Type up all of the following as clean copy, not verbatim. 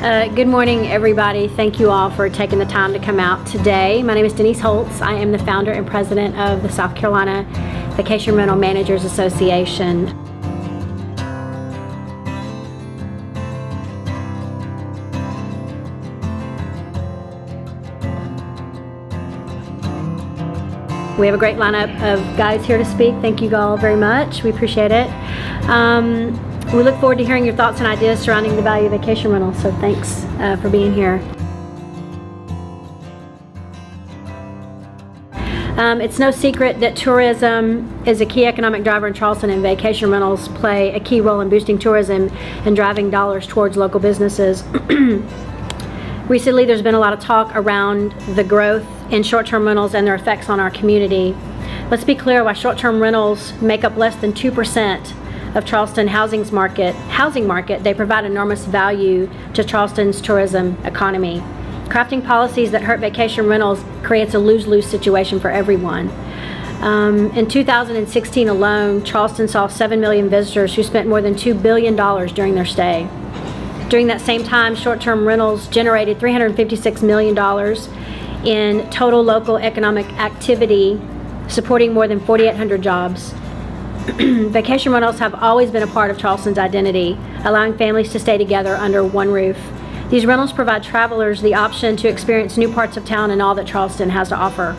Good morning, everybody. Thank you all for taking the time to come out today. My name is Denise Holtz. I am the founder and president of the South Carolina Vacation Rental Managers Association. We have a great lineup of guys here to speak. Thank you all very much. We appreciate it. We look forward to hearing your thoughts and ideas surrounding the value of vacation rentals, so thanks for being here. It's no secret that tourism is a key economic driver in Charleston, and vacation rentals play a key role in boosting tourism and driving dollars towards local businesses. Recently, there's been a lot of talk around the growth in short-term rentals and their effects on our community. Let's be clear, while short-term rentals make up less than 2% of Charleston housing market, they provide enormous value to Charleston's tourism economy. Crafting policies that hurt vacation rentals creates a lose-lose situation for everyone. In 2016 alone, Charleston saw 7 million visitors who spent more than $2 billion during their stay. During that same time, short-term rentals generated $356 million in total local economic activity, supporting more than 4,800 jobs. Vacation rentals have always been a part of Charleston's identity, allowing families to stay together under one roof. These rentals provide travelers the option to experience new parts of town and all that Charleston has to offer.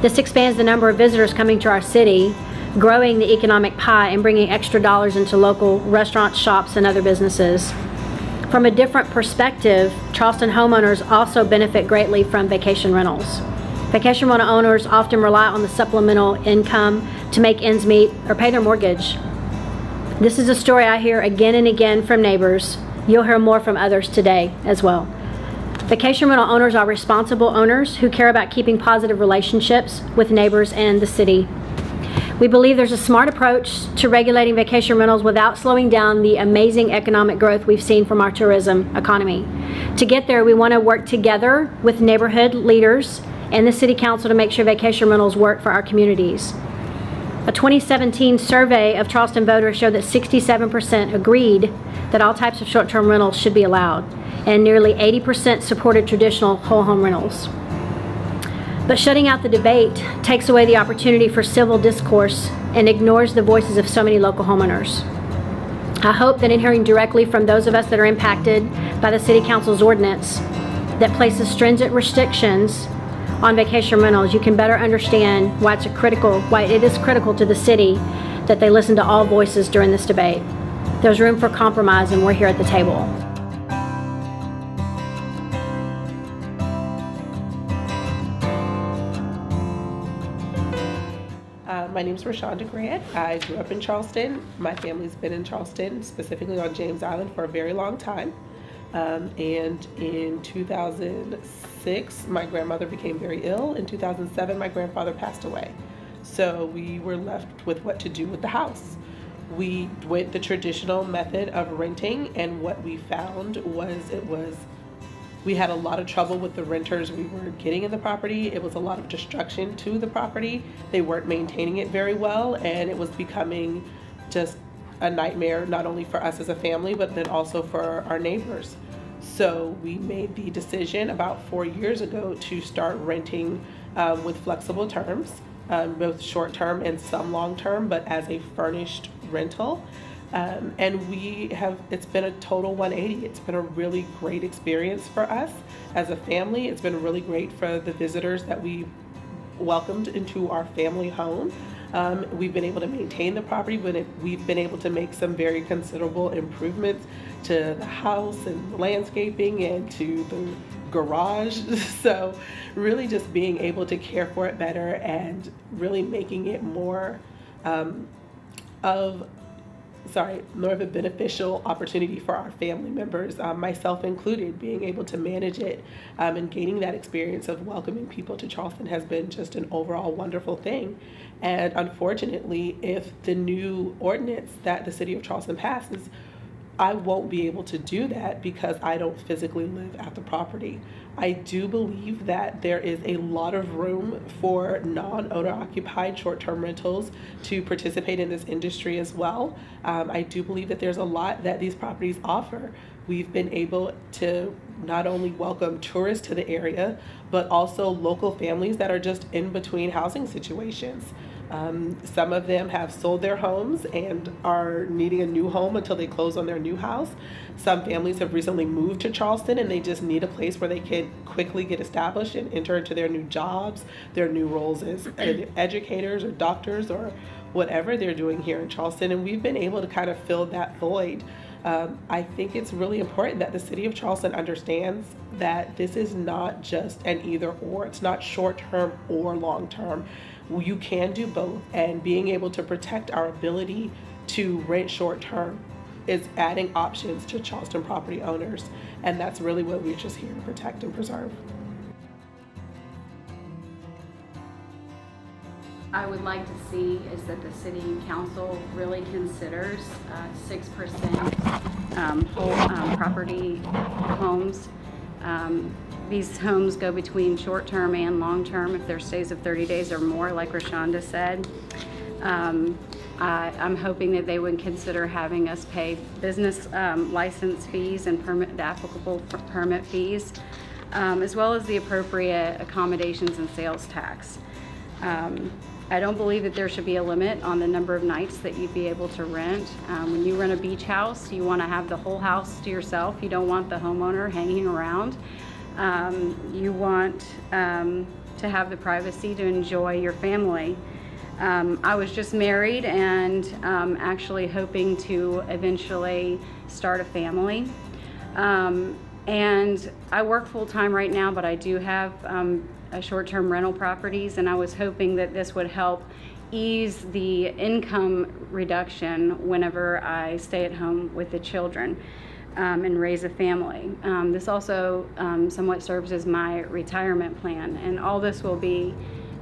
This expands the number of visitors coming to our city, growing the economic pie and bringing extra dollars into local restaurants, shops, and other businesses. From a different perspective, Charleston homeowners also benefit greatly from vacation rentals. Vacation rental owners often rely on the supplemental income to make ends meet or pay their mortgage. This is a story I hear again and again from neighbors. You'll hear more from others today as well. Vacation rental owners are responsible owners who care about keeping positive relationships with neighbors and the city. We believe there's a smart approach to regulating vacation rentals without slowing down the amazing economic growth we've seen from our tourism economy. To get there, we want to work together with neighborhood leaders and the City Council to make sure vacation rentals work for our communities. A 2017 survey of Charleston voters showed that 67% agreed that all types of short-term rentals should be allowed, and nearly 80% supported traditional whole home rentals. But shutting out the debate takes away the opportunity for civil discourse and ignores the voices of so many local homeowners. I hope that in hearing directly from those of us that are impacted by the City Council's ordinance that places stringent restrictions on vacation rentals, you can better understand why it is critical to the city that they listen to all voices during this debate. There's room for compromise, and we're here at the table. My name is Rashonda Grant. I grew up in Charleston. My family's been in Charleston, specifically on James Island, for a very long time. And in 2006, my grandmother became very ill. In 2007, my grandfather passed away. So we were left with what to do with the house. We went the traditional method of renting, and what we found was we had a lot of trouble with the renters we were getting in the property. It was a lot of destruction to the property. They weren't maintaining it very well, and it was becoming just a nightmare, not only for us as a family, but then also for our neighbors. So we made the decision about 4 years ago to start renting with flexible terms, both short-term and some long-term, but as a furnished rental. And it's been a total 180. It's been a really great experience for us as a family. It's been really great for the visitors that we welcomed into our family home. We've been able to maintain the property, but we've been able to make some very considerable improvements to the house and the landscaping and to the garage. So really just being able to care for it better and really making it more of a beneficial opportunity for our family members, myself included. Being able to manage it and gaining that experience of welcoming people to Charleston has been just an overall wonderful thing. And unfortunately, if the new ordinance that the city of Charleston passes I won't be able to do that because I don't physically live at the property. I do believe that there is a lot of room for non-owner occupied short-term rentals to participate in this industry as well. I do believe that there's a lot that these properties offer. We've been able to not only welcome tourists to the area, but also local families that are just in between housing situations. Some of them have sold their homes and are needing a new home until they close on their new house. Some families have recently moved to Charleston and they just need a place where they can quickly get established and enter into their new jobs, their new roles as educators or doctors or whatever they're doing here in Charleston. And we've been able to kind of fill that void. I think it's really important that the city of Charleston understands that this is not just an either or. It's not short term or long term. You can do both, and being able to protect our ability to rent short term is adding options to Charleston property owners, and that's really what we're just here to protect and preserve. I would like to see is that the city council really considers 6% whole property homes. These homes go between short-term and long-term if their stays of 30 days or more, like Rashonda said. I'm hoping that they would consider having us pay business license fees and the applicable permit fees, as well as the appropriate accommodations and sales tax. I don't believe that there should be a limit on the number of nights that you'd be able to rent. When you rent a beach house, you want to have the whole house to yourself. You don't want the homeowner hanging around. You want to have the privacy to enjoy your family. I was just married and actually hoping to eventually start a family. And I work full-time right now, but I do have short-term rental properties, and I was hoping that this would help ease the income reduction whenever I stay at home with the children and raise a family. This also somewhat serves as my retirement plan, and all this will be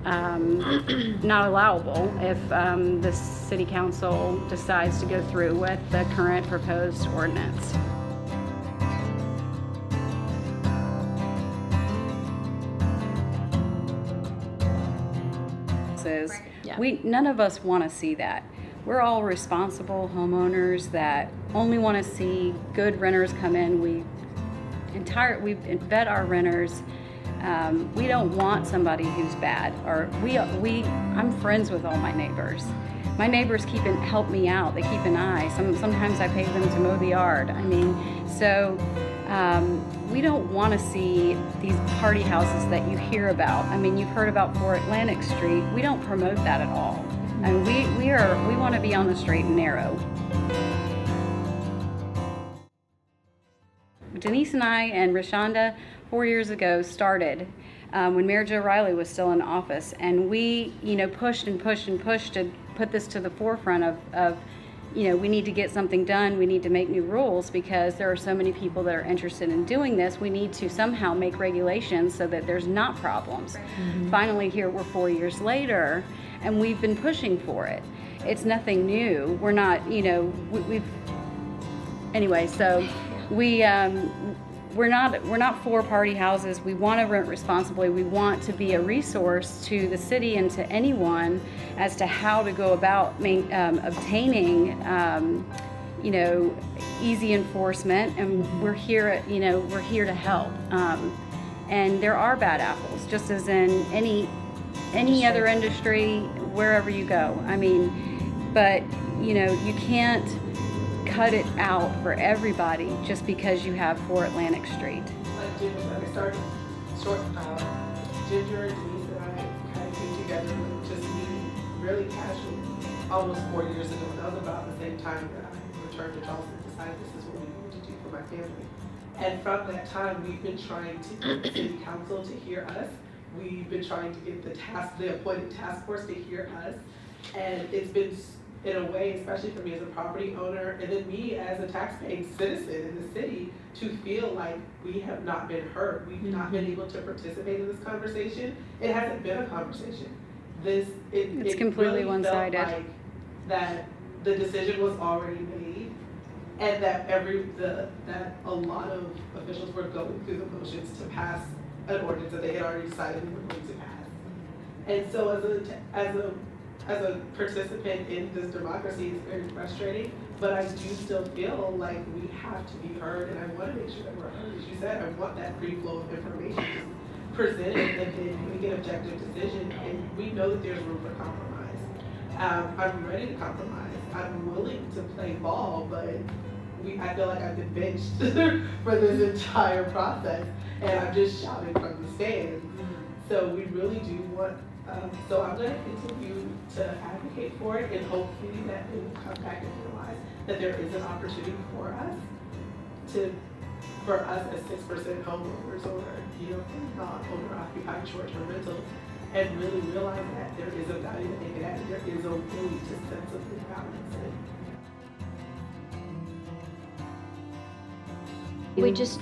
not allowable if the city council decides to go through with the current proposed ordinance. Yeah. None of us want to see that. We're all responsible homeowners that only want to see good renters come in. We vet our renters. We don't want somebody who's bad. Or I'm friends with all my neighbors. My neighbors help me out. They keep an eye. Sometimes I pay them to mow the yard. I mean, so we don't want to see these party houses that you hear about. I mean, you've heard about 4 Atlantic Street. We don't promote that at all. I mean, we want to be on the straight and narrow. Denise and I and Rashonda 4 years ago started when Mayor Joe Riley was still in office, and we, pushed and pushed and pushed to put this to the forefront of we need to get something done. We need to make new rules because there are so many people that are interested in doing this. We need to somehow make regulations so that there's not problems. Mm-hmm. Finally, here we're 4 years later, and we've been pushing for it. It's nothing new. We're not, anyway, so we're not for party houses. We want to rent responsibly. We want to be a resource to the city and to anyone as to how to go about obtaining, easy enforcement. And we're here, we're here to help. And there are bad apples, just as in any other industry, wherever you go. I mean, but you can't cut it out for everybody just because you have 4 Atlantic Street. Like Ginger said, I started Ginger, Denise, and I kind of came together just meeting really casually almost 4 years ago. And that was about the same time that I returned to Charleston and decided this is what we needed to do for my family. And from that time, we've been trying to get the city council to hear us. We've been trying to get the appointed task force to hear us. And it's been, in a way, especially for me as a property owner, and then me as a taxpaying citizen in the city, to feel like we have not been heard. We've not been able to participate in this conversation. It hasn't been a conversation. It's completely really one-sided. felt like that the decision was already made, and that that a lot of officials were going through the motions to pass an ordinance that they had already decided they were going to pass. And so as a participant in this democracy, it's very frustrating, but I do still feel like we have to be heard, and I want to make sure that we're heard. As you said, I want that free flow of information presented, and then make an objective decision, and we know that there's room for compromise. I'm ready to compromise. I'm willing to play ball, but I feel like I've been benched for this entire process, and I'm just shouting from the stands. So we really do want, so I'm going to continue to advocate for it, and hopefully that they will come back and realize that there is an opportunity for us as 6% homeowners or, not owner-occupied short-term rentals, and really realize that there is a value that they can add, and there is a way to sensibly balance it.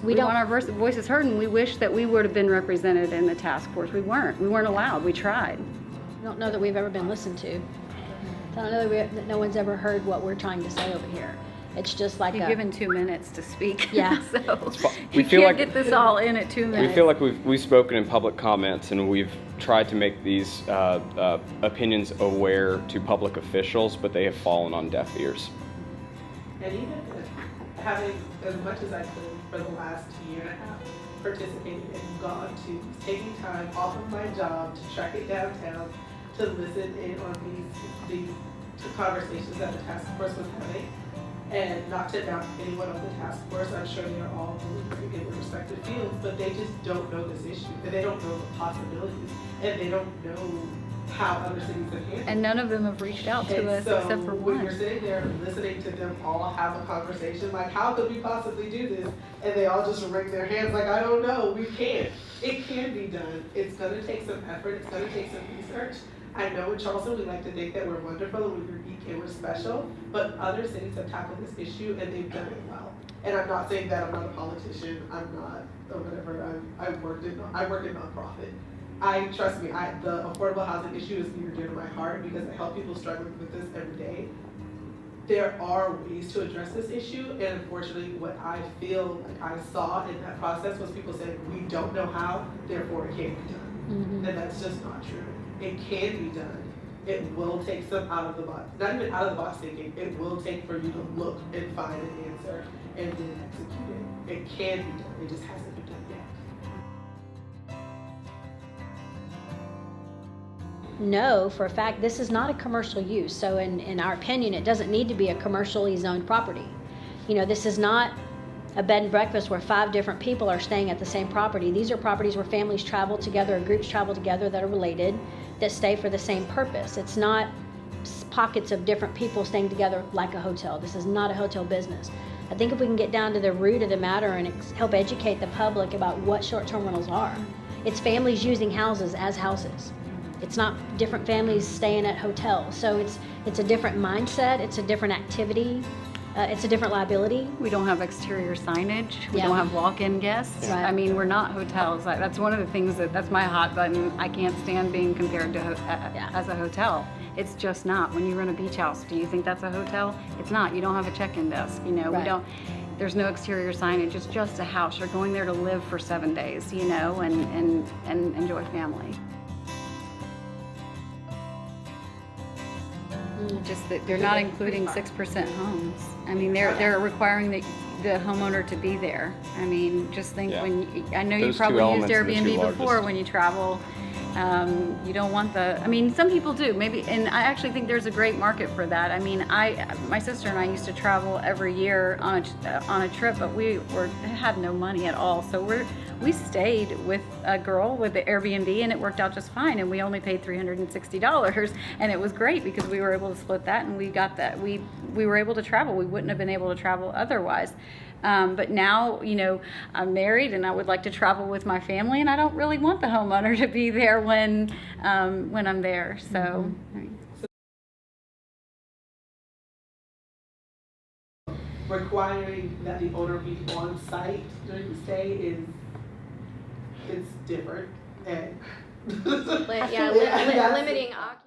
We want our voices heard, and we wish that we would have been represented in the task force. We weren't allowed. We tried. I don't know that we've ever been listened to. I don't know that no one's ever heard what we're trying to say over here. It's just like You've given 2 minutes to speak. Yeah. So We you feel can't like- get this all in at 2 minutes. We feel like we've spoken in public comments, and we've tried to make these opinions aware to public officials, but they have fallen on deaf ears. And even having as much as I could for the last year and a half, participating and gone to taking time off of my job to track it downtown, to listen in on these conversations that the task force was having, and not to doubt anyone on the task force. I'm sure they're all really great in their respective fields, but they just don't know this issue, and they don't know the possibilities, and they don't know how other cities have handled it. And none of them have reached out to us So except for when one. you're sitting there listening to them all have a conversation, like, how could we possibly do this? And they all just wring their hands like, I don't know, we can't. It can be done. It's gonna take some effort, it's gonna take some research. I know in Charleston we like to think that we're wonderful and we're unique and we're special, but other cities have tackled this issue and they've done it well. And I'm not saying that I'm not a politician, I'm not, or whatever, I work in nonprofit. Trust me, the affordable housing issue is near and dear to my heart because I help people struggling with this every day. There are ways to address this issue, and unfortunately what I feel like I saw in that process was people saying, we don't know how, therefore it can't be done. Mm-hmm. And that's just not true. It can be done. It will take some out of the box, not even out of the box thinking, it will take for you to look and find an answer and then execute it. It can be done, it just hasn't been done yet. know for a fact this is not a commercial use. So in our opinion, it doesn't need to be a commercially zoned property. This is not a bed and breakfast where 5 different people are staying at the same property. These are properties where families travel together, or groups travel together that are related, that stay for the same purpose. It's not pockets of different people staying together like a hotel. This is not a hotel business. I think if we can get down to the root of the matter and help educate the public about what short-term rentals are, it's families using houses as houses. It's not different families staying at hotels. So it's a different mindset, it's a different activity, it's a different liability. We don't have exterior signage. We Yeah. don't have walk-in guests. Right. I mean, we're not hotels. That's one of the things that's my hot button. I can't stand being compared to as a hotel. It's just not. When you rent a beach house, do you think that's a hotel? It's not. You don't have a check-in desk. We Right. don't. There's no exterior signage. It's just a house. You're going there to live for 7 days, and enjoy family. Just that they're not including 6% homes. I mean, they're requiring the homeowner to be there. I mean, just think Yeah. I know you Those two probably used elements are the two Airbnb before largest. when you travel. You don't want some people do maybe, and I actually think there's a great market for that. I mean, my sister and I used to travel every year on a trip, but we had no money at all. So we stayed with a girl with the Airbnb, and it worked out just fine. And we only paid $360, and it was great because we were able to split that, and we got that. We were able to travel. We wouldn't have been able to travel otherwise. But now, I'm married and I would like to travel with my family, and I don't really want the homeowner to be there when I'm there. So. Requiring that the owner be on site during the stay is different, and Limiting occupancy.